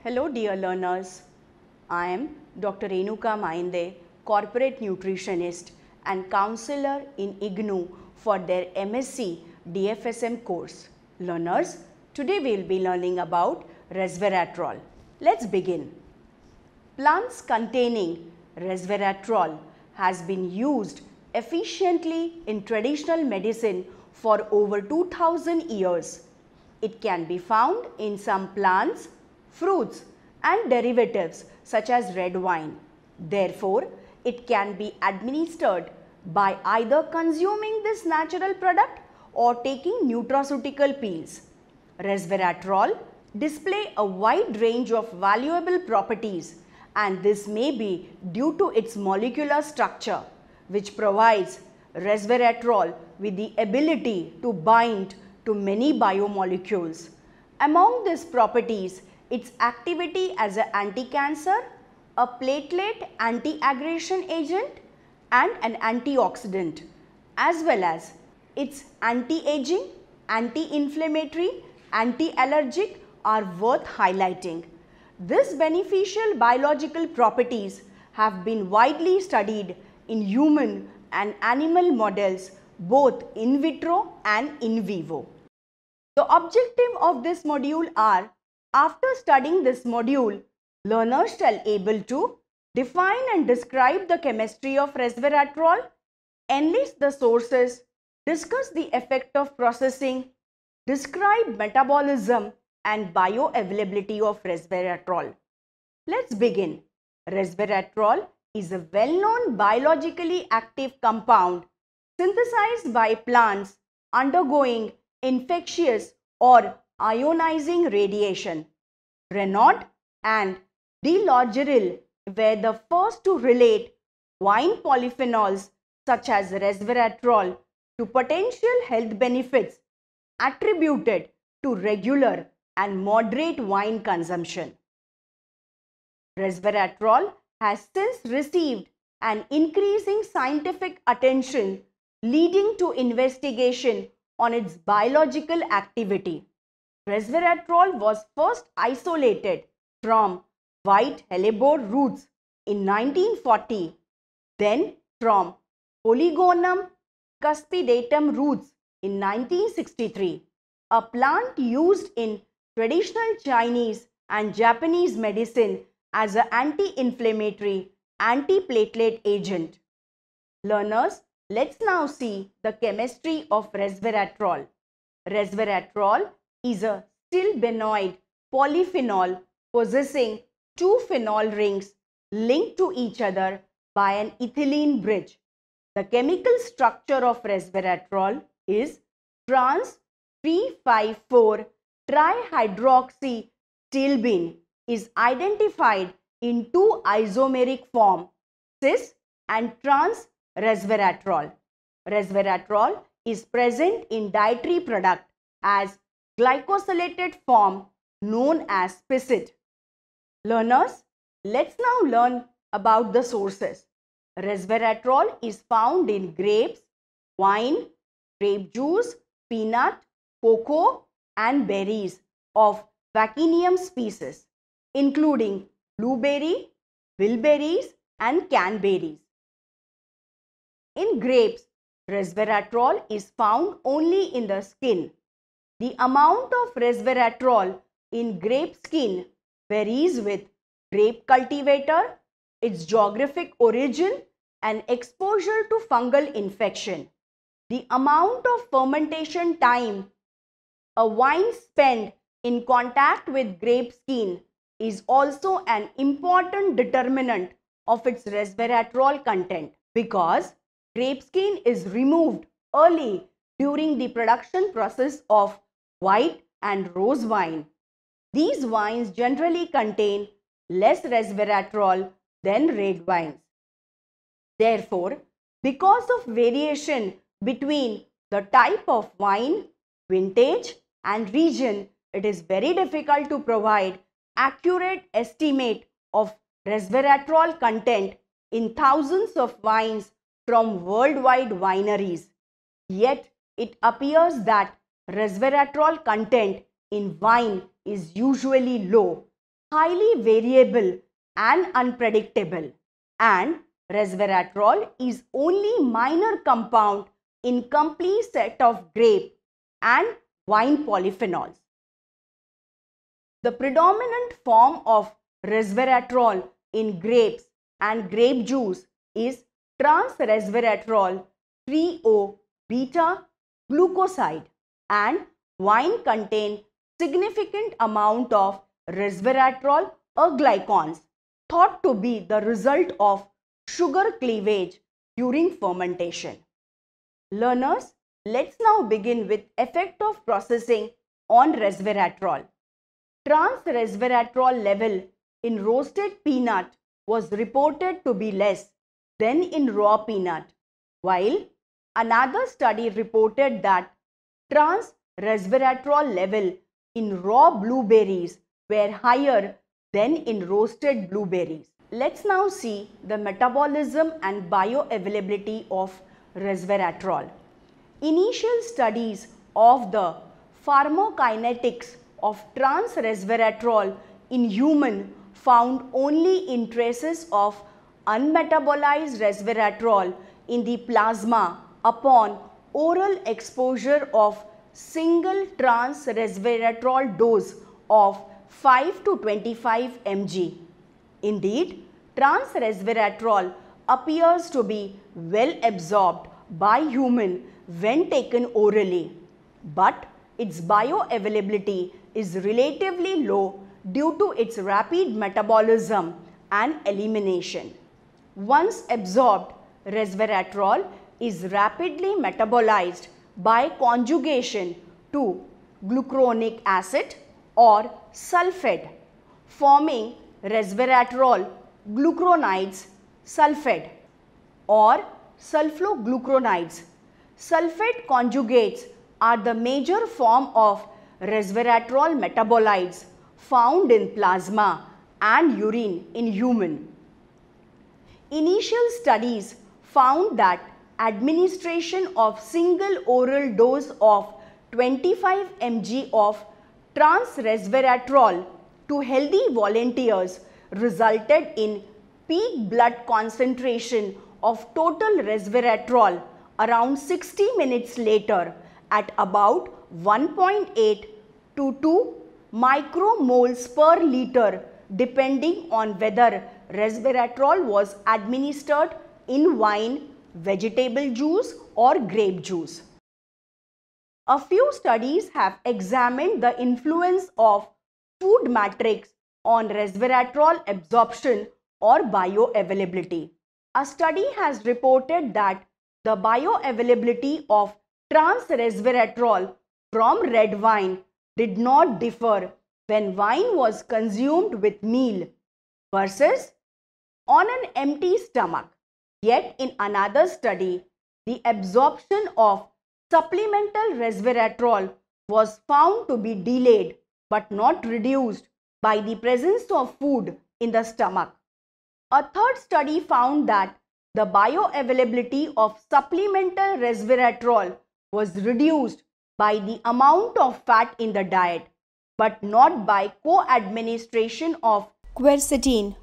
Hello dear learners, I am Dr. Renuka Mainde, corporate nutritionist and counselor in IGNOU for their MSc DFSM course. Learners, today we will be learning about resveratrol. Let's begin. Plants containing resveratrol has been used efficiently in traditional medicine for over 2000 years. It can be found in some plants, fruits and derivatives such as red wine. Therefore, it can be administered by either consuming this natural product or taking nutraceutical pills. Resveratrol display a wide range of valuable properties, and this may be due to its molecular structure, which provides resveratrol with the ability to bind to many biomolecules. Among these properties, its activity as an anti-cancer, a platelet anti-aggregation agent and an antioxidant, as well as its anti-aging, anti-inflammatory, anti-allergic are worth highlighting. These beneficial biological properties have been widely studied in human and animal models both in vitro and in vivo. The objective of this module are, after studying this module, learners shall able to define and describe the chemistry of resveratrol, enlist the sources, discuss the effect of processing, describe metabolism and bioavailability of resveratrol. Let's begin. Resveratrol is a well-known biologically active compound synthesized by plants undergoing infectious or ionizing radiation. Renaud and de Largeril were the first to relate wine polyphenols such as resveratrol to potential health benefits attributed to regular and moderate wine consumption. Resveratrol has since received an increasing scientific attention, leading to investigation on its biological activity. Resveratrol was first isolated from white hellebore roots in 1940, then from Polygonum cuspidatum roots in 1963, a plant used in traditional Chinese and Japanese medicine as an anti-inflammatory, anti-platelet agent. Learners, let's now see the chemistry of resveratrol. Resveratrol is a stilbenoid polyphenol possessing two phenol rings linked to each other by an ethylene bridge. The chemical structure of resveratrol is trans 3,5,4 trihydroxystilbene is identified in two isomeric form, cis and trans resveratrol. Resveratrol is present in dietary product as glycosylated form known as PICID. Learners, let's now learn about the sources. Resveratrol is found in grapes, wine, grape juice, peanut, cocoa and berries of Vaccinium species, including blueberry, bilberries and canberries. In grapes, resveratrol is found only in the skin. The amount of resveratrol in grape skin varies with grape cultivator, its geographic origin and exposure to fungal infection. The amount of fermentation time a wine spent in contact with grape skin is also an important determinant of its resveratrol content, because grape skin is removed early during the production process of white and rose wine. These wines generally contain less resveratrol than red wines. Therefore, because of variation between the type of wine, vintage and region, it is very difficult to provide accurate estimate of resveratrol content in thousands of wines from worldwide wineries. Yet, it appears that resveratrol content in wine is usually low. highly variable and unpredictable, and resveratrol is only minor compound in complete set of grape and wine polyphenols. The predominant form of resveratrol in grapes and grape juice is trans-resveratrol 3-O-beta glucoside, and wine contain significant amount of resveratrol glycans thought to be the result of sugar cleavage during fermentation. Learners, let's now begin with effect of processing on resveratrol. Trans-resveratrol level in roasted peanut was reported to be less than in raw peanut, while another study reported that trans-resveratrol level in raw blueberries were higher than in roasted blueberries. Let's now see the metabolism and bioavailability of resveratrol. Initial studies of the pharmacokinetics of trans-resveratrol in human found only in traces of unmetabolized resveratrol in the plasma upon oral exposure of single trans-resveratrol dose of 5 to 25 mg. Indeed, trans-resveratrol appears to be well absorbed by human when taken orally, but its bioavailability is relatively low due to its rapid metabolism and elimination. Once absorbed, resveratrol is rapidly metabolized by conjugation to glucuronic acid or sulfate, forming resveratrol glucuronides sulfate or sulfoglucuronides. Sulfate conjugates are the major form of resveratrol metabolites found in plasma and urine in human. Initial studies found that administration of single oral dose of 25 mg of trans-resveratrol to healthy volunteers resulted in peak blood concentration of total resveratrol around 60 minutes later at about 1.8 to 2 micromoles per liter, depending on whether resveratrol was administered in wine, vegetable juice or grape juice. A few studies have examined the influence of food matrix on resveratrol absorption or bioavailability. A study has reported that the bioavailability of trans-resveratrol from red wine did not differ when wine was consumed with meal versus on an empty stomach. Yet in another study, the absorption of supplemental resveratrol was found to be delayed but not reduced by the presence of food in the stomach. A third study found that the bioavailability of supplemental resveratrol was reduced by the amount of fat in the diet, but not by co-administration of quercetin,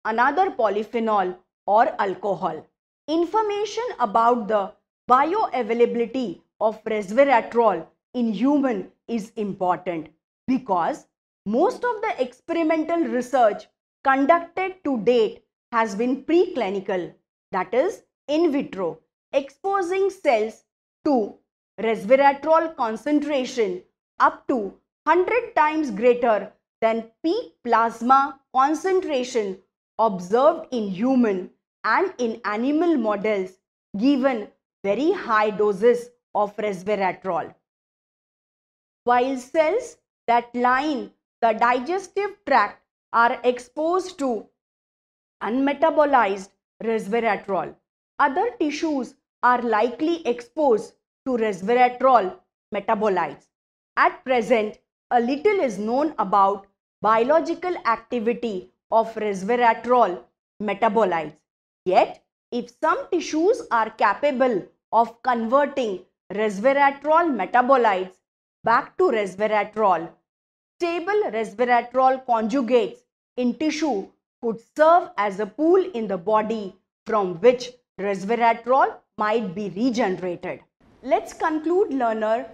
another polyphenol or alcohol. Information about the bioavailability of resveratrol in human is important because most of the experimental research conducted to date has been preclinical, that is in vitro, exposing cells to resveratrol concentration up to 100 times greater than peak plasma concentration observed in human and in animal models given very high doses of resveratrol. While cells that line the digestive tract are exposed to unmetabolized resveratrol, other tissues are likely exposed to resveratrol metabolites. At present, a little is known about biological activity of resveratrol metabolites. Yet, if some tissues are capable of converting resveratrol metabolites back to resveratrol, stable resveratrol conjugates in tissue could serve as a pool in the body from which resveratrol might be regenerated. Let's conclude, learner.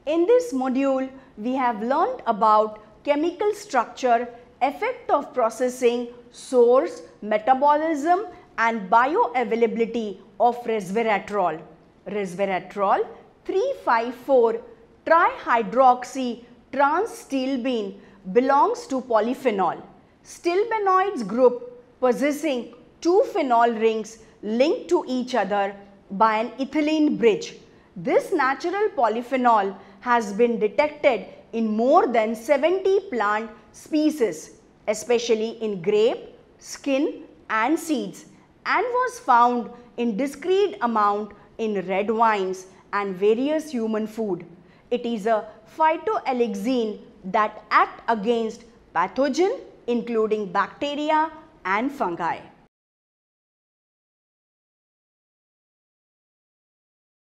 In this module, we have learned about chemical structure, effect of processing, source, metabolism and bioavailability of resveratrol. Resveratrol 3,5,4 trihydroxystilbene belongs to polyphenol. Stilbenoids group possessing two phenol rings linked to each other by an ethylene bridge. This natural polyphenol has been detected in more than 70 plant species, especially in grape, skin and seeds, and was found in discrete amount in red wines and various human food. It is a phytoalexin that acts against pathogen including bacteria and fungi.